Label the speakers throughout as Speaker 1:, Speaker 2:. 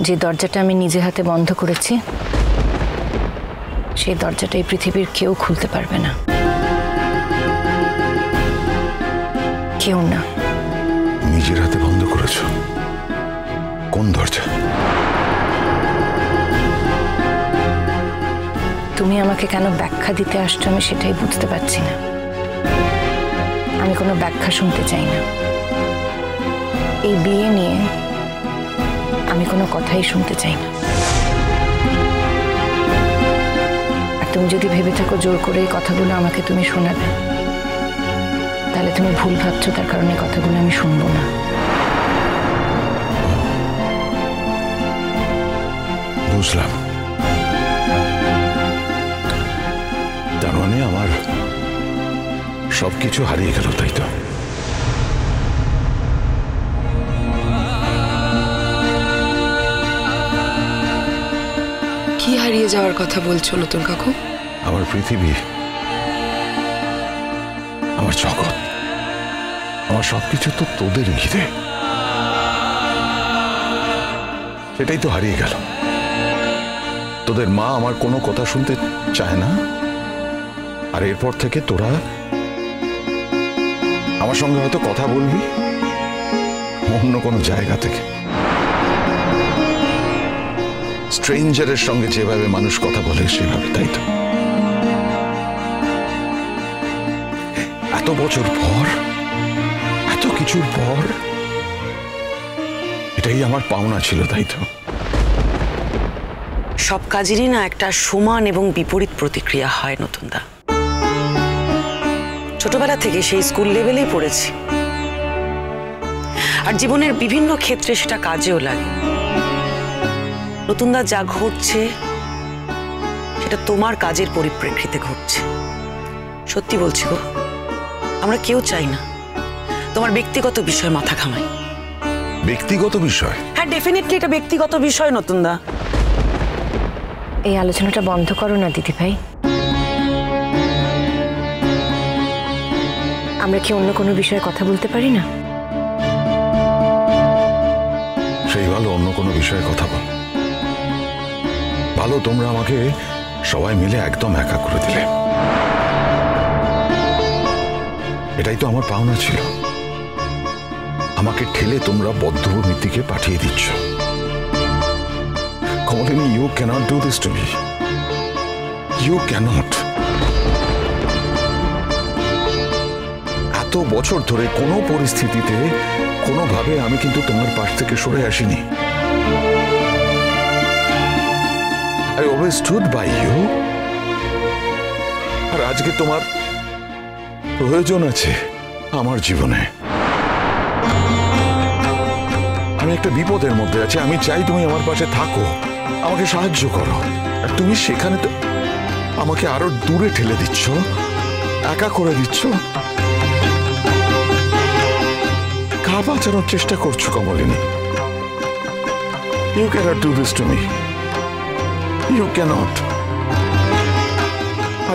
Speaker 1: যে দরজাটা আমি নিজে হাতে বন্ধ করেছি সেই দরজাটা এই পৃথিবীর কেউ খুলতে পারবে না, কেউ না।
Speaker 2: নিজের হাতে বন্ধ করেছো? কোন দরজা?
Speaker 1: তুমি আমাকে কেন ব্যাখ্যা দিতে আসছো আমি সেটাই বুঝতে পারছি না। আমি কোনো ব্যাখ্যা শুনতে চাই না। এই বিয়ে নিয়ে আমি কোনো কথাই শুনতে চাই না। আর তুমি যদি ভেবে থাকো জোর করে এই কথাগুলো আমাকে তুমি শোনাবে, তাহলে তুমি ভুল ভাবছো। তার কারণে এই কথাগুলো আমি শুনবো না।
Speaker 2: বুঝলাম। তার মানে আমার সবকিছু হারিয়ে গেল, তাই তো?
Speaker 3: কি হারিয়ে যাওয়ার কথা বলছো নতুন কাকু?
Speaker 2: আমার পৃথিবী, আমার জগৎ, আমার সবকিছু তো তোদের ঘিরে, সেটাই তো হারিয়ে গেল। তোদের মা আমার কোনো কথা শুনতে চায় না, আর এরপর থেকে তোরা আমার সঙ্গে হয়তো কথা বলবি অন্য কোনো জায়গা থেকে। স্ট্রেঞ্জারের সঙ্গে যেভাবে মানুষ কথা বলে সেভাবে, তাই তো? এত বছর পর, এত কিছুর পর এটাই আমার পাওনা ছিল, তাই তো?
Speaker 4: সব কাজেরই না একটা সমান এবং বিপরীত প্রতিক্রিয়া হয় নতুনদা। ছোটবেলা থেকে সেই স্কুল লেভেলেই পড়েছি, আর জীবনের বিভিন্ন ক্ষেত্রে সেটা কাজেও লাগে। নতুনদা যা ঘটছে সেটা তোমার কাজের পরিপ্রেক্ষিতে ঘটছে। সত্যি বলছি গো, আমরা কেউ চাই না তোমার ব্যক্তিগত বিষয় মাথা ঘামাই।
Speaker 2: ব্যক্তিগত বিষয়?
Speaker 4: হ্যাঁ, ডেফিনেটলি এটা ব্যক্তিগত বিষয় নতুনদা।
Speaker 1: এই আলোচনাটা বন্ধ করো না দিদি ভাই। আমরা কি অন্য কোনো বিষয়ে কথা বলতে পারি না?
Speaker 2: সেই ভালো, অন্য কোনো বিষয়ে কথা বল। ভালো, তোমরা আমাকে সবাই মিলে একদম একা করে দিলে। এটাই তো আমার পাওনা ছিল। আমাকে ঠেলে তোমরা বদ্ধভূমির দিকে পাঠিয়ে দিচ্ছ। Kamalini, you cannot do this to me. You cannot. এত বছর ধরে কোনো পরিস্থিতিতে কোনোভাবে আমি কিন্তু তোমার পাশ থেকে সরে আসিনি। I always stood by you. আর আজকে তোমার প্রয়োজন আছে আমার জীবনে। আমি একটা বিপদের মধ্যে আছি, আমি চাই তুমি আমার পাশে থাকো, আমাকে সাহায্য করো। আর তুমি সেখানে তো আমাকে আরো দূরে ঠেলে দিচ্ছ, একা করে দিচ্ছ। কার বাঁচানোর চেষ্টা করছো Kamalini? You cannot do this to me. You cannot.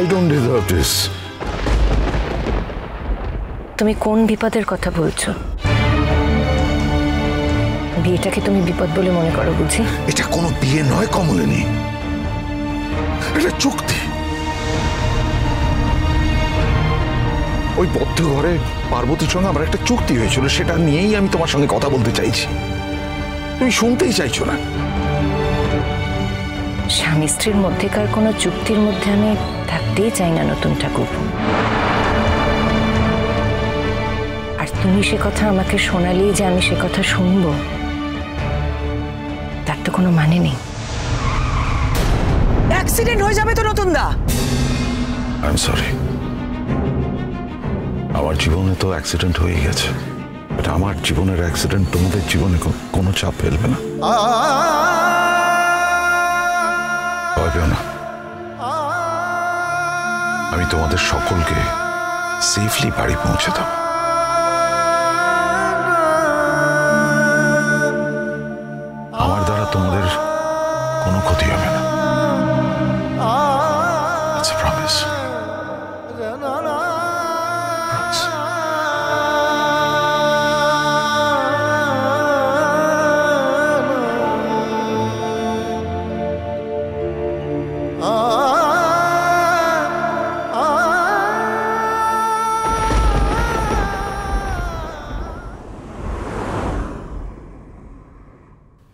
Speaker 2: I don't deserve this.
Speaker 1: তুমি কোন বিপদের কথা বলছো? বিয়েটাকে তুমি বিপদ বলে মনে করো বুঝি?
Speaker 2: এটা কোনো বিয়ে নয় কমলিনী, এটা চুক্তি। ওই বদ্ধ ঘরে পার্বতীর সঙ্গে আমার একটা চুক্তি হয়েছিল, সেটা নিয়েই আমি তোমার সঙ্গে কথা বলতে চাইছি। তুমি শুনতেই চাইছো না।
Speaker 1: স্বামী স্ত্রীর মধ্যেকার কোনো চুক্তির মধ্যে আমি থাকতেই চাই না নতুন ঠাকুর। আর তুমি সে কথা আমাকে শোনালি যে আমি সে কথা শুনবো, তার তো কোনো মানে নেই।
Speaker 4: অ্যাক্সিডেন্ট হয়ে যাবে তো নতুনদা।
Speaker 2: I am sorry. আমার জীবনে তো অ্যাক্সিডেন্ট হয়ে গেছে, এটা আমার জীবনের অ্যাক্সিডেন্ট তোমাদের জীবনে কোনো চাপ ফেলবে না। ভয় পেও না, আমি তোমাদের সকলকে সেফলি বাড়ি পৌঁছে দেব। আমার দ্বারা তোমাদের কোনো ক্ষতি হবে না। It's a promise.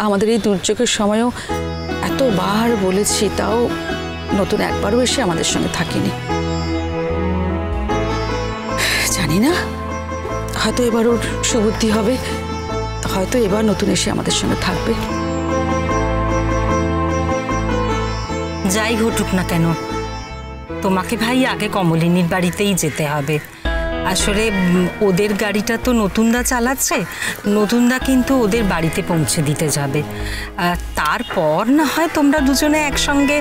Speaker 5: আমাদের এই দুর্যোগের সময়ও এতবার বলেছি, তাও নতুন একবারও এসে আমাদের সঙ্গে থাকেনি। জানি না, হয়তো এবার ওর সুবুদ্ধি হবে, হয়তো এবার নতুন এসে আমাদের সঙ্গে থাকবে।
Speaker 6: যাই ঘটুক না কেন, তোমাকে ভাই আগে কমলিনীর বাড়িতেই যেতে হবে। আসলে ওদের গাড়িটা তো নতুনদা চালাচ্ছে, নতুনদা কিন্তু ওদের বাড়িতে পৌঁছে দিতে যাবে। তারপর না হয় তোমরা দুজনে একসঙ্গে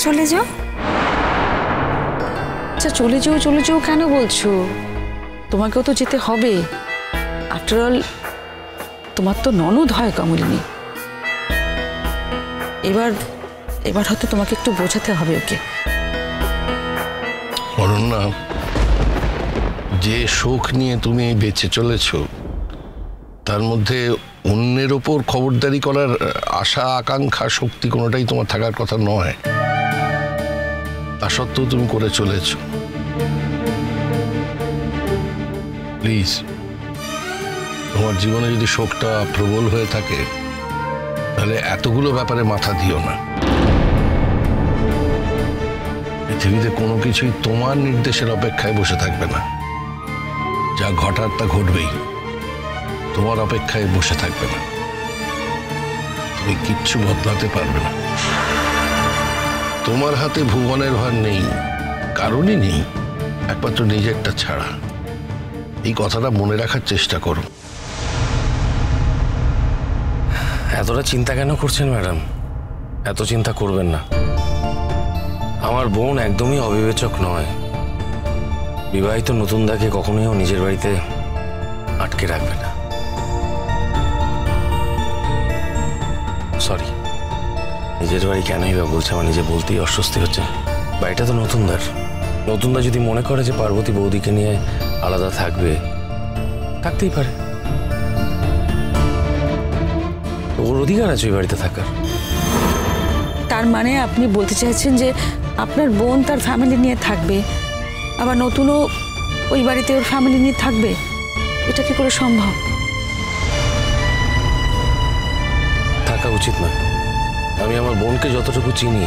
Speaker 6: চলে যাও।
Speaker 5: আচ্ছা, চলে যাও কেন বলছো? তোমাকেও তো যেতে হবে। আফটার অল তোমার তো ননদ হয় কমলিনী। এবার হয়তো তোমাকে একটু বোঝাতে হবে ওকে।
Speaker 7: অনন্যা, যে শোক নিয়ে তুমি বেঁচে চলেছ, তার মধ্যে অন্যের ওপর খবরদারি করার আশা, আকাঙ্ক্ষা, শক্তি কোনোটাই তোমার থাকার কথা নয়। তা সত্ত্বেও তুমি করে চলেছ। প্লিজ, তোমার জীবনে যদি শোকটা প্রবল হয়ে থাকে, তাহলে এতগুলো ব্যাপারে মাথা দিও না। পৃথিবীতে কোনো কিছুই তোমার নির্দেশের অপেক্ষায় বসে থাকবে না। যা ঘটার তা ঘটবেই, তোমার অপেক্ষায় বসে থাকবে না। তুমি কিচ্ছু বদলাতে পারবে না। তোমার হাতে ভুবনের ভার নেই, কারণই নেই, একমাত্র নিজেরটা ছাড়া। এই কথাটা মনে রাখার চেষ্টা করো।
Speaker 8: এতটা চিন্তা কেন করছেন ম্যাডাম? এত চিন্তা করবেন না। আমার বোন একদমই অবিবেচক নয়। বিবাহিত নতুনদাকে কখনোই নিজের বাড়িতে আটকে রাখবে না। সরি, নিজের বাড়ি কেনই বা বলছে, আমার নিজে বলতেই অস্বস্তি হচ্ছে। বাড়িটা তো নতুনদার। নতুনদা যদি মনে করে যে পার্বতী বৌদিকে নিয়ে আলাদা থাকবে, থাকতেই পারে। ওর অধিকার আছে ওই বাড়িতে থাকার।
Speaker 5: তার মানে আপনি বলতে চাইছেন যে আপনার বোন তার ফ্যামিলি নিয়ে থাকবে, আবার নতুনও ওই বাড়িতে ওর ফ্যামিলি নিয়ে থাকবে? এটা কি করে সম্ভব?
Speaker 8: থাকা উচিত নয়। আমি আমার বোনকে যতটুকু চিনি,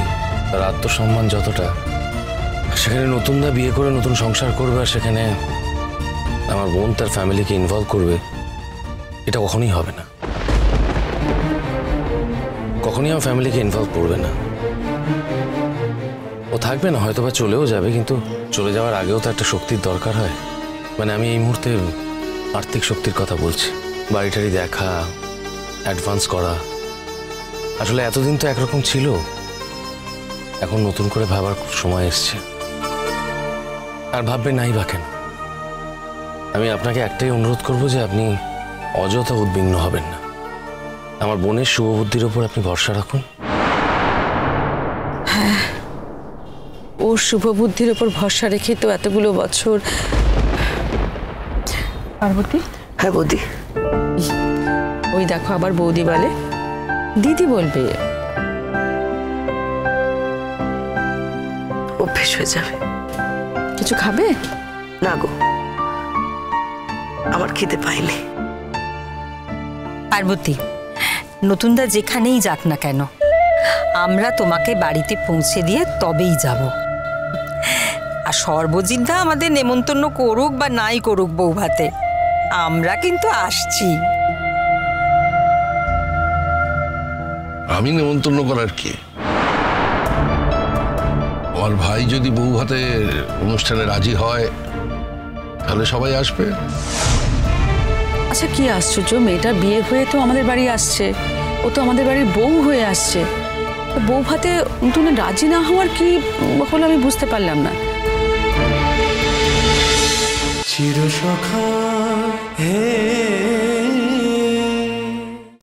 Speaker 8: তার আত্মসম্মান যতটা, সেখানে নতুনদা বিয়ে করে নতুন সংসার করবে আর সেখানে আমার বোন তার ফ্যামিলিকে ইনভলভ করবে, এটা কখনোই হবে না। কখনই আমার ফ্যামিলিকে ইনভলভ করবে না। ও থাকবে না, হয়তো বা চলেও যাবে, কিন্তু চলে যাওয়ার আগেও তো একটা শক্তির দরকার হয়। মানে আমি এই মুহূর্তে আর্থিক শক্তির কথা বলছি। বাড়িটারি দেখা, অ্যাডভান্স করা। আসলে এতদিন তো একরকম ছিল, এখন নতুন করে ভাবার সময় এসছে। আর ভাববে নাই বা কেন? আমি আপনাকে একটাই অনুরোধ করব যে আপনি অযথা উদ্বিগ্ন হবেন না। আমার বোনের শুভবুদ্ধির ওপর আপনি ভরসা রাখুন।
Speaker 5: হ্যাঁ, ওর শুভবুদ্ধির ওপর ভরসা রেখে তো এতগুলো বছর। পার্বতী?
Speaker 4: হ্যাঁ বৌদি।
Speaker 5: ওই দেখো, আবার বৌদি বলে, দিদি বলবে।
Speaker 4: অভ্যেস হয়ে যাবে।
Speaker 5: কিছু খাবে?
Speaker 4: না গো, আমার খিদে পাইনি।
Speaker 6: পার্বতী, নতুনদা যেখানেই যাক না কেন, আমরা তোমাকে বাড়িতে পৌঁছে দিয়ে তবেই যাব। আর সর্বজিৎদা আমাদের নেমন্তন্ন করুক বা নাই করুক বউ ভাতে, আমরা কিন্তু আসছি।
Speaker 7: আমি নেমন্তন্ন করার কি? আমার ভাই যদি বউ ভাতের অনুষ্ঠানে রাজি হয়, তাহলে সবাই আসবে।
Speaker 5: আচ্ছা, কি আশ্চর্য, মেয়েটা বিয়ে হয়ে তো আমাদের বাড়ি আসছে, ও তো আমাদের বাড়ির বউ হয়ে আসছে। বউ ভাতে তুমি রাজি না হওয়ার কি হলো আমি বুঝতে পারলাম না।
Speaker 9: চিরসখা হে